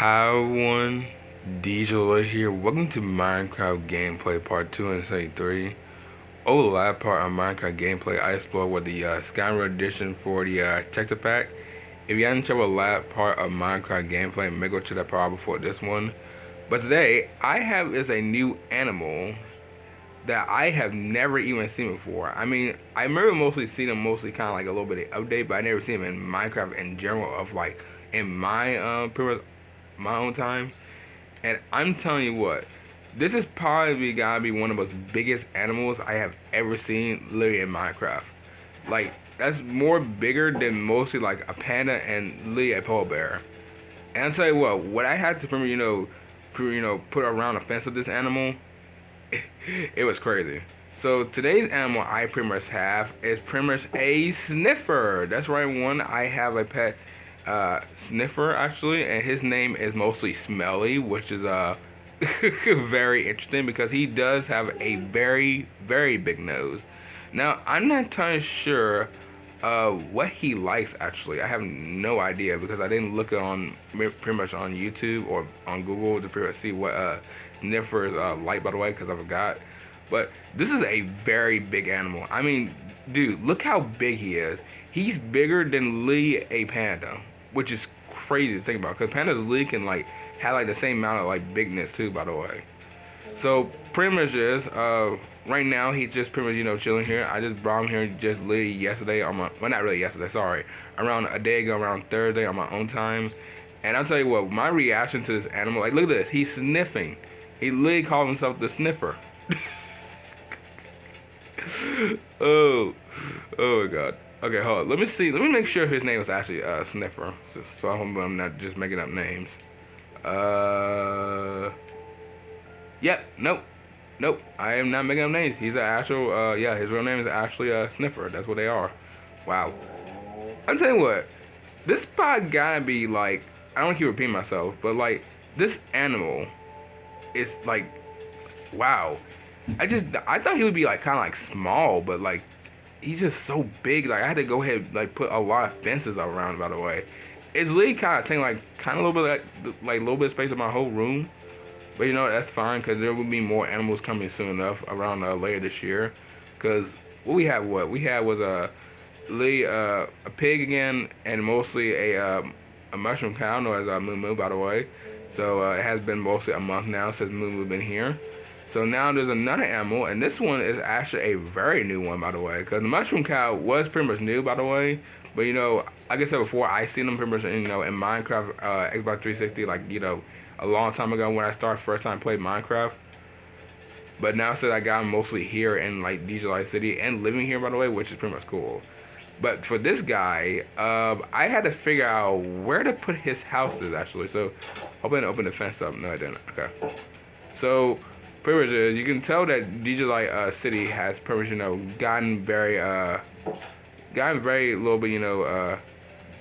Hi everyone, DJ here. Welcome to Minecraft gameplay part 273. Over the last part of Minecraft gameplay, I explored with the Skyrim edition for the texture pack. If you haven't checked out the last part of Minecraft gameplay, maybe go to that part before this one. But today, I have is a new animal that I have never even seen before. I mean, I remember mostly seeing them mostly kind of like a little bit of update, but I never seen them in Minecraft in general of like in my pretty much my own time. And I'm telling you what, this is probably gotta be one of the most biggest animals I have ever seen literally in Minecraft. Like that's more bigger than mostly like a panda and literally a polar bear. And I'll tell you what I had to put around a fence of this animal, it was crazy. So today's animal I pretty much have is pretty much a sniffer. That's right, one. I have a pet sniffer actually, and his name is mostly Smelly, which is very interesting because he does have a very big nose. Now I'm not entirely sure what he likes actually. I have no idea because I didn't look on pretty much on YouTube or on Google to pretty much see what sniffers like, by the way, because I forgot. But this is a very big animal. I mean, dude, look how big he is. He's bigger than Lee a panda, which is crazy to think about because pandas Lee can like have like the same amount of like bigness too, by the way. So pretty much is right now he's just pretty much chilling here. I just brought him here just literally yesterday on my, well, not really yesterday, sorry, around a day ago, around Thursday on my own time. And I'll tell you what, my reaction to this animal, like look at this, he's sniffing. He literally called himself the sniffer. oh oh my god. Okay, hold on. Let me see. Let me make sure his name was actually Sniffer. So I hope I'm not just making up names. Yep. Nope. Nope. I am not making up names. He's an actual. Yeah, his real name is actually Sniffer. That's what they are. Wow. I'm telling you what. This spot gotta be like. I don't keep repeating myself, but like this animal is like. Wow. I thought he would be like kind of like small, but like he's just so big. Like I had to go ahead and like put a lot of fences around. By the way, it's literally kind of taking like kind of a little bit like a little bit of space in my whole room. But that's fine because there will be more animals coming soon enough around later this year. Because what we had was a pig again and mostly a mushroom cow known as Moo Moo, by the way. So it has been mostly a month now since Moo Moo been here. So now there's another animal, and this one is actually a very new one, by the way. Because the mushroom cow was pretty much new, by the way. But like I said before, I seen them pretty much in Minecraft, Xbox 360, like a long time ago when I started first time playing Minecraft. But now since I got them mostly here in like DJ City and living here, by the way, which is pretty much cool. But for this guy, I had to figure out where to put his houses actually. So open the fence up. No, I didn't. Okay. So pretty much you can tell that DJ City has pretty much gotten very little bit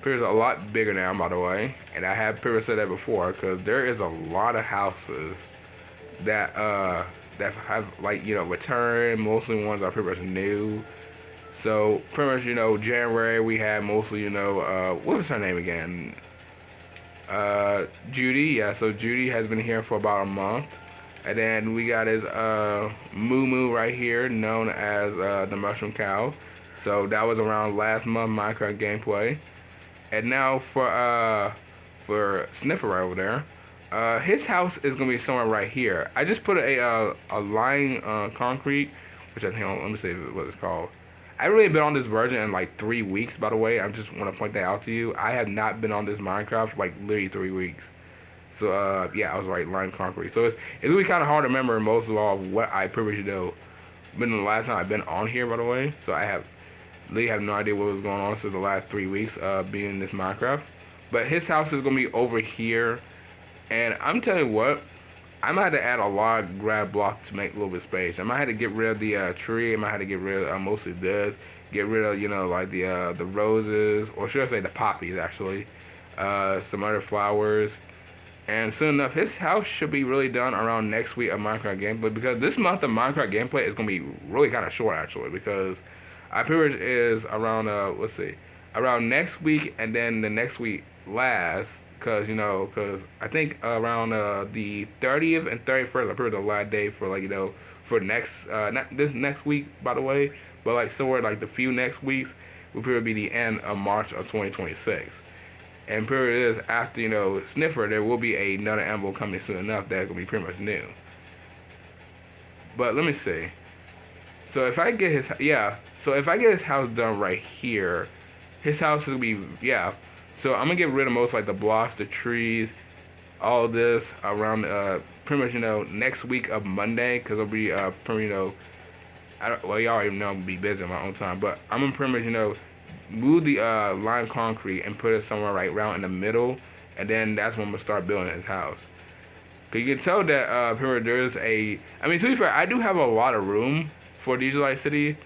pretty much a lot bigger now, by the way. And I have pretty much said that before because there is a lot of houses that have like returned. Mostly ones are pretty much new. So pretty much January we had mostly what was her name again? Judy. Yeah, so Judy has been here for about a month. And then we got his Moo Moo right here, known as the Mushroom Cow. So that was around last month Minecraft gameplay. And now for Sniffer right over there, his house is gonna be somewhere right here. I just put a line concrete, which I think let me see what it's called. I really been on this version in like 3 weeks, by the way. I just want to point that out to you. I have not been on this Minecraft for like literally 3 weeks. So yeah, I was right, lime concrete. So it's really kind of hard to remember most of all what I previously do. Been the last time I've been on here, by the way. So I really have no idea what was going on since the last 3 weeks being in this Minecraft. But his house is gonna be over here, and I'm telling you what, I might have to add a lot of grab blocks to make a little bit of space. I might have to get rid of the tree. I might have to get rid of mostly this. Get rid of like the roses, or should I say the poppies actually. Some other flowers. And soon enough, his house should be really done around next week of Minecraft gameplay, because this month of Minecraft gameplay is gonna be really kind of short actually, because our period is around let's see, around next week, and then the next week last Cause cause I think around the 30th and 31st, I pretty the last day for like for next not this next week by the way, but like somewhere like the few next weeks will probably be the end of March of 2026. And period is after Sniffer, there will be another animal coming soon enough that's gonna be pretty much new. But let me see. So if I get so if I get his house done right here, his house will be So I'm gonna get rid of most like the blocks, the trees, all of this around pretty much next week of Monday, because it'll be pretty well, y'all already know I'm gonna be busy on my own time, but I'm gonna pretty much move the lime concrete and put it somewhere right around in the middle, and then that's when I'm gonna start building his house. Cause you can tell that pretty much there's I mean, to be fair, I do have a lot of room for Digitalized City,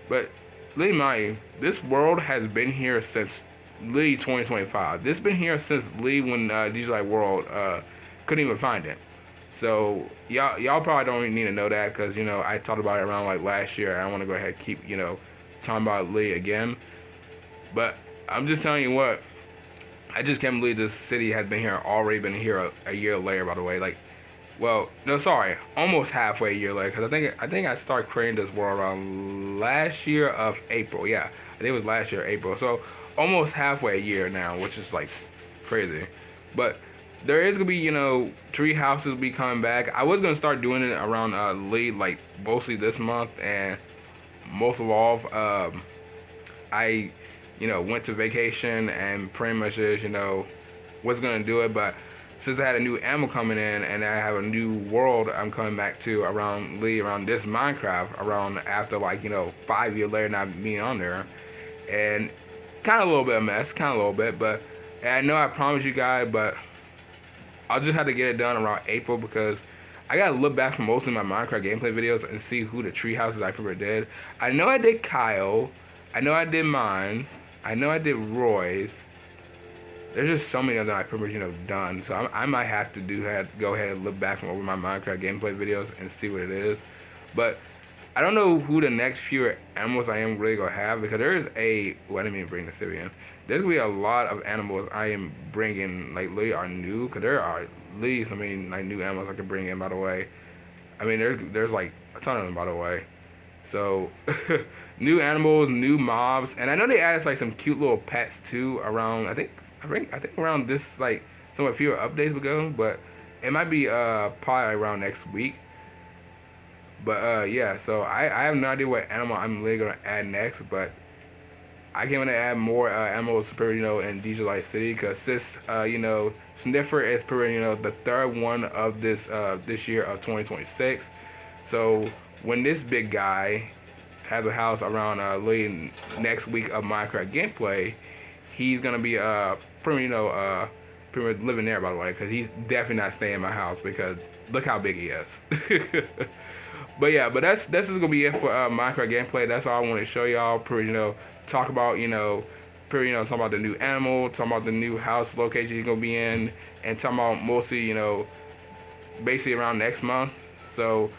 but let me mind you, this world has been here since literally 2025. This been here since literally when Digitalized World couldn't even find it. So y'all probably don't even need to know that, because I talked about it around like last year. I want to go ahead and keep talking about Lee again. But I'm just telling you what, I just can't believe this city has already been here a year later, by the way. Like, well, no, sorry, almost halfway a year later, because I think I started creating this world around last year of April. Yeah, I think it was last year April. So almost halfway a year now, which is like crazy. But there is gonna be tree houses be coming back. I was gonna start doing it around late, like mostly this month, and most of all, I went to vacation and pretty much just was gonna do it. But since I had a new animal coming in and I have a new world I'm coming back to around this Minecraft, around after like 5 years later not being on there, and kind of a little bit of mess, kind of a little bit. But I know I promised you guys, but I'll just have to get it done around April, because I gotta look back from most of my Minecraft gameplay videos and see who the tree houses I ever did. I know I did Kyle, I know I did mines, I know I did Roy's. There's just so many of them I pretty much done. So I might have to go ahead and look back from over my Minecraft gameplay videos and see what it is. But I don't know who the next few animals I am really gonna have, because there is well, I didn't mean to bring the city in. There's gonna be a lot of animals I am bringing, like literally are new, because there are at least like new animals I can bring in, by the way. I mean there's like a ton of them, by the way. So new animals, new mobs, and I know they added like some cute little pets too around. I think around this like some fewer updates ago, but it might be probably around next week. But yeah, so I have no idea what animal I'm really gonna add next, but I can gonna add more animals in Digitalized City, because since Sniffer is the third one of this year of 2026. So when this big guy has a house around late next week of Minecraft gameplay, he's gonna be pretty much living there, by the way, because he's definitely not staying in my house, because look how big he is. But yeah, but that's just gonna be it for Minecraft gameplay. That's all I want to show y'all. Talk about talking about the new animal, talking about the new house location he's gonna be in, and talking about mostly basically around next month. So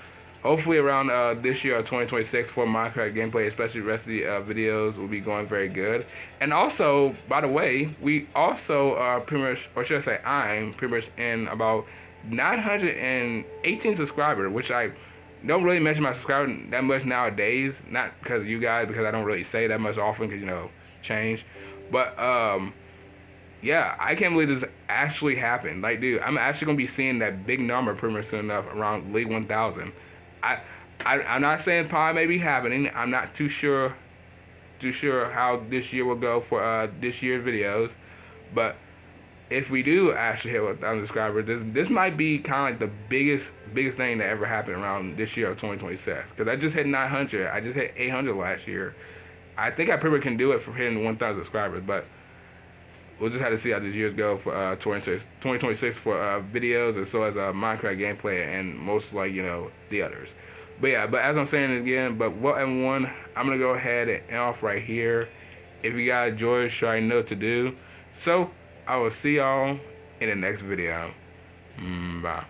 hopefully around this year of 2026 for Minecraft gameplay, especially the rest of the videos, will be going very good. And also, by the way, we also are pretty much, or should I say, I'm pretty much in about 918 subscribers, which I don't really mention my subscribers that much nowadays. Not because of you guys, because I don't really say that much often, because change. But yeah, I can't believe this actually happened. Like, dude, I'm actually gonna be seeing that big number pretty much soon enough around League 1000. I'm not saying probably may be happening. I'm not too sure how this year will go for this year's videos, but if we do actually hit 1,000 subscribers, this might be kind of like the biggest thing that ever happened around this year of 2026. Because I just hit 900, I just hit 800 last year. I think I pretty much can do it for hitting 1,000 subscribers, but we'll just have to see how this year's go for 2026 for videos, as well as Minecraft gameplay, and most like the others. But yeah, but as I'm saying again, but what and one, I'm gonna go ahead and end off right here. If you guys enjoyed, sure I know what to do. So I will see y'all in the next video. Bye.